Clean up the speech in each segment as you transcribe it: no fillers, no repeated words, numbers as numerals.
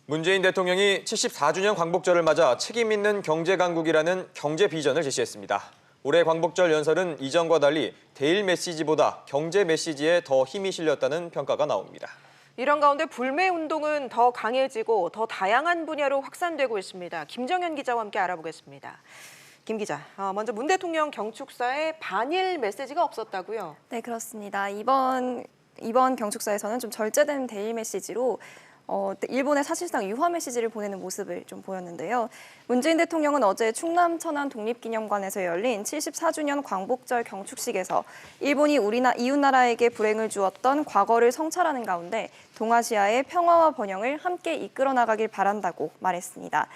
문재인 대통령이 74주년 광복절을 맞아 책임 있는 경제강국이라는 경제 비전을 제시했습니다. 올해 광복절 연설은 이전과 달리 대일 메시지보다 경제 메시지에 더 힘이 실렸다는 평가가 나옵니다. 이런 가운데 불매 운동은 더 강해지고 더 다양한 분야로 확산되고 있습니다. 김정현 기자와 함께 알아보겠습니다. 김 기자, 먼저 문 대통령 경축사에 반일 메시지가 없었다고요? 네, 그렇습니다. 이번 경축사에서는 좀 절제된 대일 메시지로 일본에 사실상 유화 메시지를 보내는 모습을 좀 보였는데요. 문재인 대통령은 어제 충남 천안 독립기념관에서 열린 74주년 광복절 경축식에서 일본이 이웃나라에게 불행을 주었던 과거를 성찰하는 가운데 동아시아의 평화와 번영을 함께 이끌어 나가길 바란다고 말했습니다.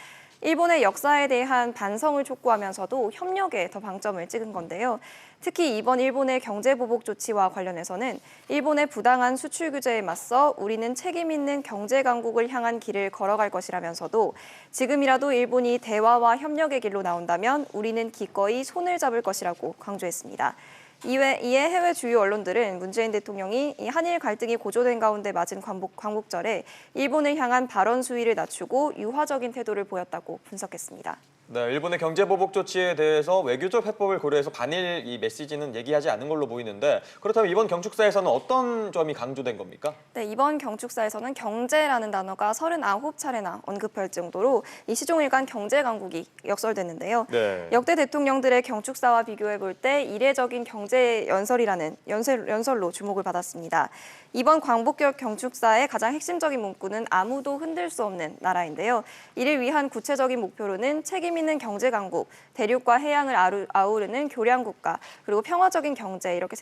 일본의 역사에 대한 반성을 촉구하면서도 협력에 더 방점을 찍은 건데요. 특히 이번 일본의 경제보복 조치와 관련해서는 일본의 부당한 수출 규제에 맞서 우리는 책임 있는 경제 강국을 향한 길을 걸어갈 것이라면서도 지금이라도 일본이 대화와 협력의 길로 나온다면 우리는 기꺼이 손을 잡을 것이라고 강조했습니다. 이에 해외 주요 언론들은 문재인 대통령이 한일 갈등이 고조된 가운데 맞은 광복절에 일본을 향한 발언 수위를 낮추고 유화적인 태도를 보였다고 분석했습니다. 네, 일본의 경제보복 조치에 대해서 외교적 해법을 고려해서 반일 이 메시지는 얘기하지 않은 걸로 보이는데 그렇다면 이번 경축사에서는 어떤 점이 강조된 겁니까? 네, 이번 경축사에서는 경제라는 단어가 39차례나 언급할 정도로 이 시종일관 경제 강국이 역설됐는데요. 네. 역대 대통령들의 경축사와 비교해 볼 때 이례적인 경제 연설이라는 연설로 주목을 받았습니다. 이번 광복절 경축사의 가장 핵심적인 문구는 아무도 흔들 수 없는 나라인데요. 이를 위한 구체적인 목표로는 책임 있는 경제 강국, 대륙과 해양을 아우르는 교량 국가, 그리고 평화적인 경제 이렇게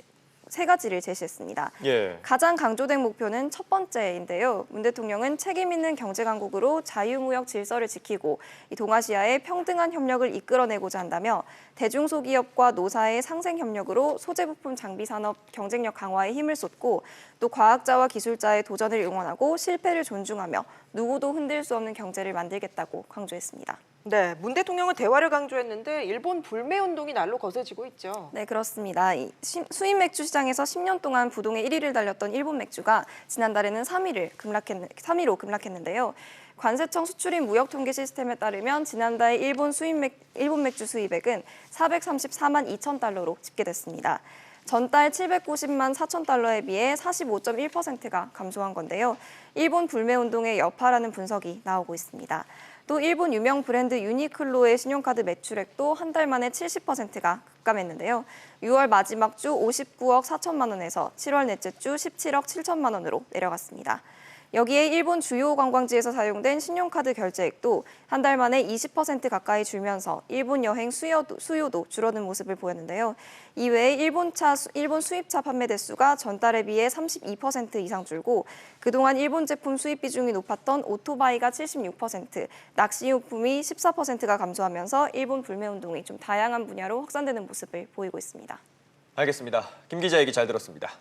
세 가지를 제시했습니다. 예. 가장 강조된 목표는 첫 번째인데요. 문 대통령은 책임 있는 경제 강국으로 자유무역 질서를 지키고 이 동아시아의 평등한 협력을 이끌어내고자 한다며 대중소기업과 노사의 상생 협력으로 소재부품 장비 산업 경쟁력 강화에 힘을 쏟고 또 과학자와 기술자의 도전을 응원하고 실패를 존중하며 누구도 흔들 수 없는 경제를 만들겠다고 강조했습니다. 네, 문 대통령은 대화를 강조했는데 일본 불매 운동이 날로 거세지고 있죠. 네, 그렇습니다. 수입 맥주 시장에서 10년 동안 부동의 1위를 달렸던 일본 맥주가 지난달에는 3위로 급락했는데요. 관세청 수출입 무역 통계 시스템에 따르면 지난달 일본 맥주 수입액은 434만 2천 달러로 집계됐습니다. 전달 790만 4천 달러에 비해 45.1%가 감소한 건데요. 일본 불매 운동의 여파라는 분석이 나오고 있습니다. 또 일본 유명 브랜드 유니클로의 신용카드 매출액도 한 달 만에 70%가 급감했는데요. 6월 마지막 주 59억 4천만 원에서 7월 넷째 주 17억 7천만 원으로 내려갔습니다. 여기에 일본 주요 관광지에서 사용된 신용카드 결제액도 한 달 만에 20% 가까이 줄면서 일본 여행 수요도 줄어든 모습을 보였는데요. 이외에 일본 수입차 판매 대수가 전달에 비해 32% 이상 줄고 그동안 일본 제품 수입 비중이 높았던 오토바이가 76%, 낚시용품이 14%가 감소하면서 일본 불매 운동이 좀 다양한 분야로 확산되는 모습을 보이고 있습니다. 알겠습니다. 김 기자 얘기 잘 들었습니다.